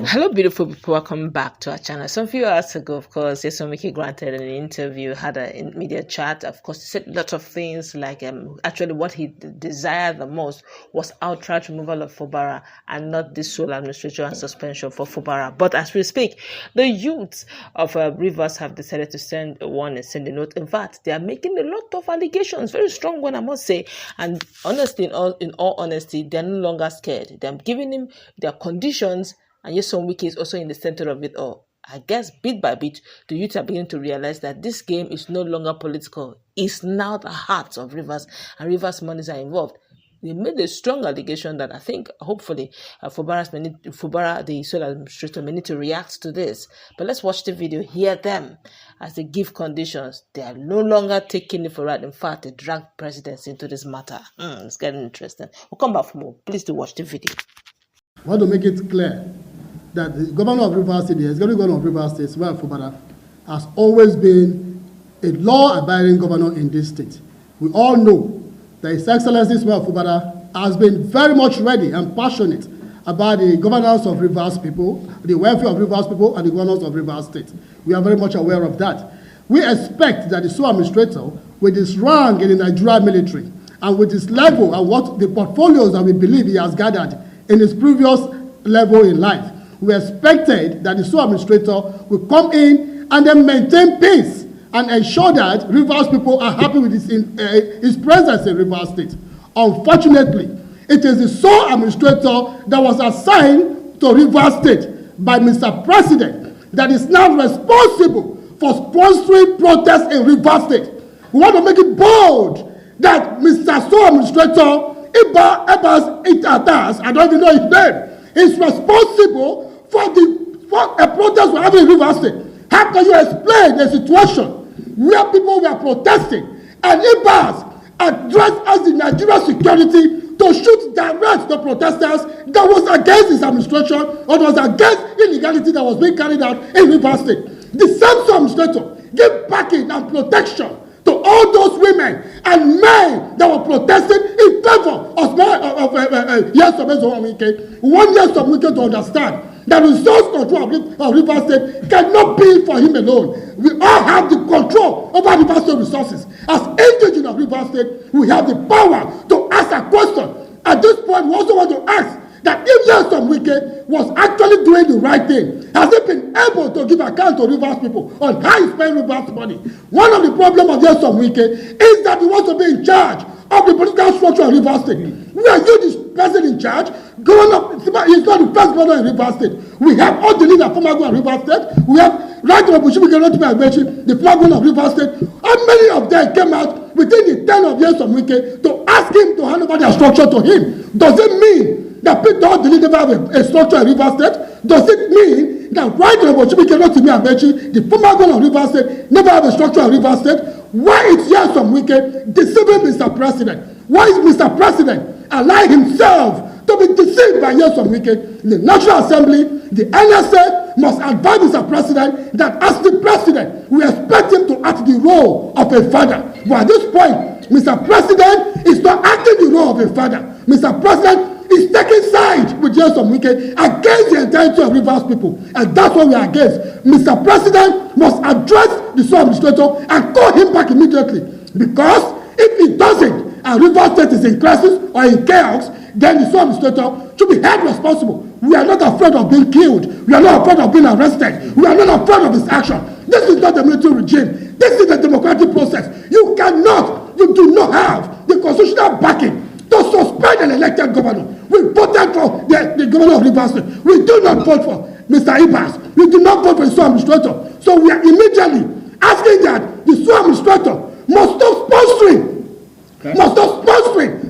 Hello, beautiful people. Welcome back to our channel. Some few hours ago, of course, Wike granted an interview, had a media chat. Of course, he said a lot of things like actually what he desired the most was outright removal of Fubara and not this sole administration and suspension for Fubara. But as we speak, the youths of Rivers have decided to send a warning, send a note. In fact, they are making a lot of allegations, very strong one, I must say. And honestly, in all honesty, they are no longer scared. They are giving him their conditions. And Wike is also in the center of it all. I guess bit by bit, the youth are beginning to realize that this game is no longer political. It's now the heart of Rivers, and Rivers monies are involved. They made a strong allegation that I think, hopefully, Fubara, the sole administrator, may need to react to this. But let's watch the video, hear them as they give conditions. They are no longer taking it for right. In fact, they dragged presidents into this matter. It's getting interesting. We'll come back for more. Please do watch the video. I want to make it clear that the governor of Rivers State, the executive governor of Rivers State, Wike Fubara, has always been a law-abiding governor in this state. We all know that His Excellency Wike Fubara has been very much ready and passionate about the governance of Rivers people, the welfare of Rivers people, and the governance of Rivers State. We are very much aware of that. We expect that the sole administrator, with his rank in the Nigerian military, and with his level and what the portfolios that we believe he has gathered in his previous level in life, we expected that the sole administrator will come in and then maintain peace and ensure that Rivers people are happy with his presence in Rivers State. Unfortunately, it is the sole administrator that was assigned to Rivers State by Mr. President that is now responsible for sponsoring protests in Rivers State. We want to make it bold that Mr. Sole Administrator Ibas Ette, I don't even know his name, is responsible for a protest we're having in Rivers State. How can you explain a situation where people were protesting and Ibas addressed as the Nigerian security to shoot direct the protesters that was against his administration or was against illegality that was being carried out in Rivers State? The same administrator gave backing and protection to all those women and men that were protesting in favor of yes of Wike. One yes of Wike to understand that resource control of Rivers State cannot be for him alone. We all have the control over Rivers State resources. As indigenous of Rivers State, we have the power to ask a question. At this point, we also want to ask that if Nyesom Wike was actually doing the right thing, has he been able to give account to Rivers people on how he spent Rivers money? One of the problems of Nyesom Wike is that he wants to be in charge of the political structure of Rivers State. We are you the person in charge. Growing up, he's not the first governor in Rivers State. We have all the leaders from Rivers State. We have right to the flag governor of Rivers State. How many of them came out within the 10 of Nyesom Wike to ask him to hand over their structure to him? Does it mean that people don't deliver a structure in Rivers State? Does it mean that right now the former governor of Rivers State never have a structure in Rivers State? Why is Nyesom Wike deceiving Mr. President? Why is Mr. President allowing himself to be deceived by Nyesom Wike? The National Assembly, the NSA must advise Mr. President that as the president, we expect him to act the role of a father. But at this point, Mr. President is not acting the role of a father. Mr. President is taking sides with Nyesom Wike against the entirety of Rivers people. And that's what we are against. Mr. President must address the sole administrator and call him back immediately. Because if he doesn't, and Rivers State is in crisis or in chaos, then the sole administrator should be held responsible. We are not afraid of being killed. We are not afraid of being arrested. We are not afraid of his action. This is not a military regime. This is a democratic process. You do not have the constitutional backing to suspend an elected governor. We voted for the governor of Rivers State. We do not vote for Mr. Ibas. We do not vote for the sole administrator. So we are immediately asking that the sole administrator must stop sponsoring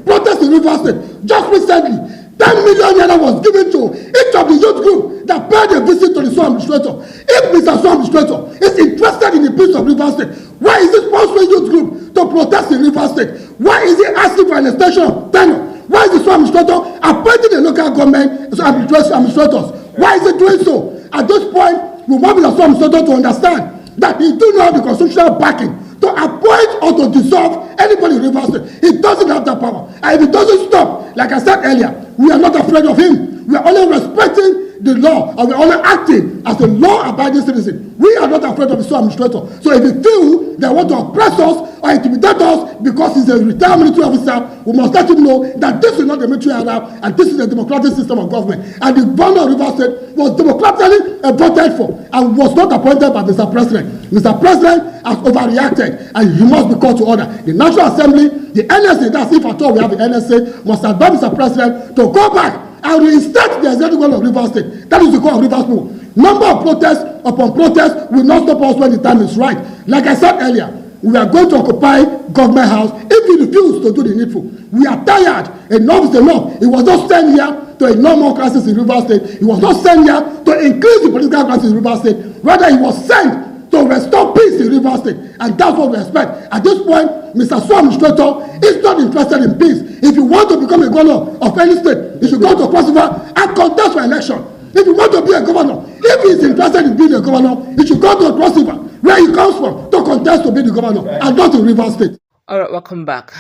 protests in Rivers State. Just recently, 10 million naira was given to each of the youth group that paid a visit to the sole administrator. If Mr. Sole Administrator is interested in the peace of Rivers State, why is he sponsoring youth group to protest in Rivers State? Why is he asking for an extension of tenure? Why is the sole administrator appointing the local government administrators? Why is he doing so? At this point, we want the sole administrator to understand that he do not have the constitutional backing to appoint or to dissolve anybody in Rivers State. He doesn't have that power. And if he doesn't stop, like I said earlier, we are not afraid of him. We are only respecting the law, and we're only acting as a law-abiding citizen. We are not afraid of the sole administrator. So if you feel they want to oppress us or intimidate us because he's a retired military officer, we must let him know that this is not the military era and this is a democratic system of government. And the governor of Rivers State was democratically voted for and was not appointed by Mr. President. Mr. President has overreacted and he must be called to order. The National Assembly, the NSA, that's if at all we have the NSA, must advise Mr. President to go back and reinstate the executive governor of Rivers State. That is the call of Rivers people. Number of protests upon protests will not stop us when the time is right. Like I said earlier, we are going to occupy government house if we refuse to do the needful. We are tired. Enough is enough. It was not sent here to ignore more crisis in Rivers State. It was not sent here to increase the political crisis in Rivers State. Rather, it was sent to restore peace in Rivers State. And that's what we expect. At this point, Mr. Sole Administrator is not interested in peace. If you want to become a governor of any state, you should go to Cross River and contest for election. If you want to be a governor, if he is interested in being a governor, he should go to Cross River, where he comes from, to contest to be the governor, and not in Rivers State. All right, welcome back.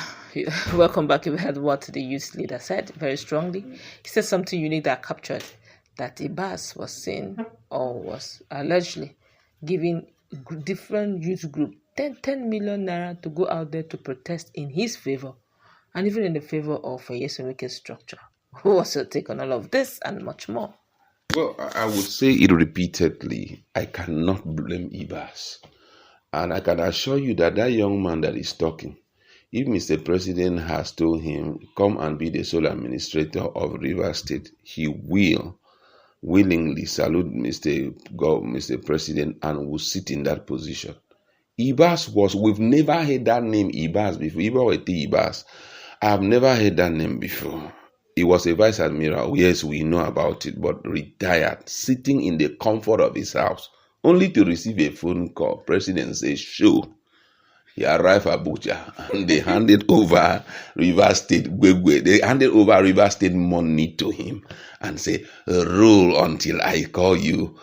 Welcome back. You heard what the youth leader said very strongly. He said something unique that captured that Ibas was seen or was allegedly giving different youth group 10 million naira to go out there to protest in his favor and even in the favor of Wike's structure. What's your take on all of this and much more? Well, I would say it repeatedly. I cannot blame Ibas. And I can assure you that that young man that is talking, if Mr. President has told him, come and be the sole administrator of Rivers State, he will willingly salute Mr. President and will sit in that position. We've never heard that name Ibas before. Ibas Ette Ibas. I have never heard that name before. He was a vice admiral. Yes, we know about it, but retired, sitting in the comfort of his house, only to receive a phone call. President says, show. He arrived at Abuja and they handed over Rivers State. They handed over Rivers State money to him and say, rule until I call you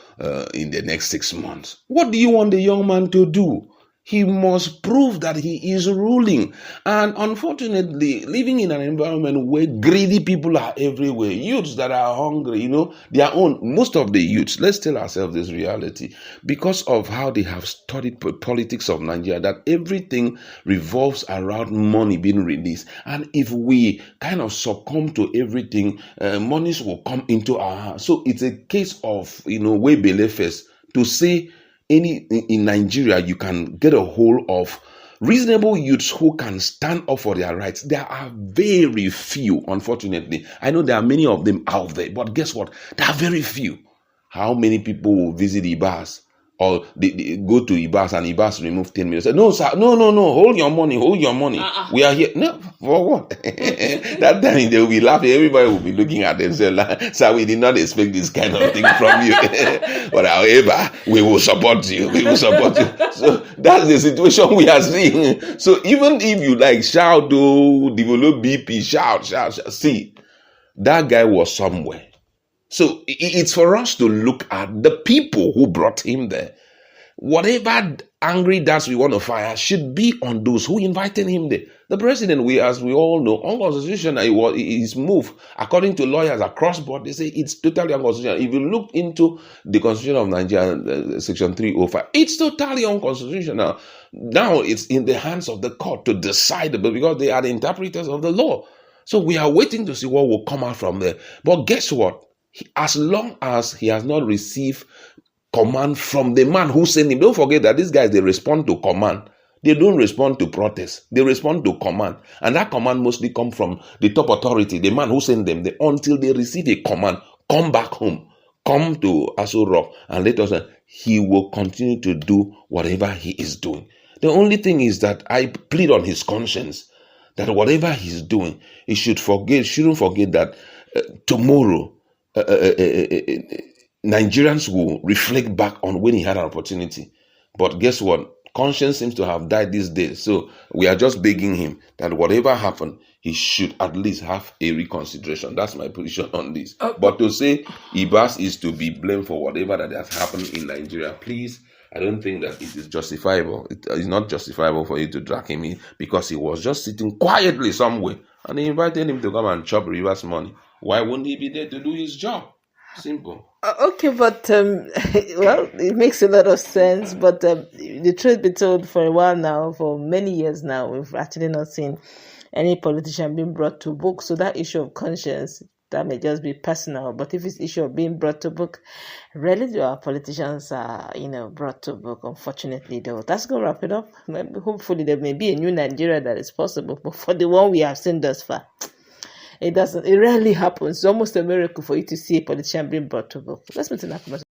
in the next 6 months. What do you want the young man to do? He must prove that he is ruling. And unfortunately, living in an environment where greedy people are everywhere, youths that are hungry, most of the youths, let's tell ourselves this reality, because of how they have studied politics of Nigeria, that everything revolves around money being released. And if we kind of succumb to everything, monies will come into our hands. So it's a case of, way believers to say, in Nigeria, you can get a hold of reasonable youths who can stand up for their rights. There are very few, unfortunately. I know there are many of them out there, but guess what? There are very few. How many people will visit Ibas or they go to Ibas and Ibas remove 10 million? Say, no, sir, no, hold your money. We are here. No, for what? That time they will be laughing. Everybody will be looking at themselves like, sir, we did not expect this kind of thing from you. But however, we will support you. So that's the situation we are seeing. So even if you shout, develop BP, shout, see, that guy was somewhere. So it's for us to look at the people who brought him there. Whatever angry darts we want to fire should be on those who invited him there. The president, as we all know, unconstitutional, his move, according to lawyers across board, they say it's totally unconstitutional. If you look into the Constitution of Nigeria, Section 305, it's totally unconstitutional. Now it's in the hands of the court to decide, because they are the interpreters of the law. So we are waiting to see what will come out from there. But guess what? As long as he has not received command from the man who sent him, don't forget that these guys, they respond to command. They don't respond to protest. They respond to command. And that command mostly comes from the top authority, the man who sent them there, until they receive a command. Come back home. Come to Aso Rock and let us know. He will continue to do whatever he is doing. The only thing is that I plead on his conscience that whatever he's doing, he shouldn't forget that tomorrow, Nigerians will reflect back on when he had an opportunity. But guess what? Conscience seems to have died these days. So we are just begging him that whatever happened, he should at least have a reconsideration. That's my position on this. But to say Ibas is to be blamed for whatever that has happened in Nigeria, please, I don't think that it is justifiable. It is not justifiable for you to drag him in, because he was just sitting quietly somewhere and they invited him to come and chop Rivers money. Why wouldn't he be there to do his job? Simple. Okay, but well, it makes a lot of sense. But the truth be told, for a while now, for many years now, we've actually not seen any politician being brought to book. So that issue of conscience, that may just be personal. But if it's issue of being brought to book, rarely do our politicians are, brought to book. Unfortunately, though, that's gonna wrap it up. Maybe, hopefully, there may be a new Nigeria that is possible. But for the one we have seen thus far, it doesn't. It rarely happens. It's almost a miracle for you to see a politician being brought to book. Let's move to that conversation.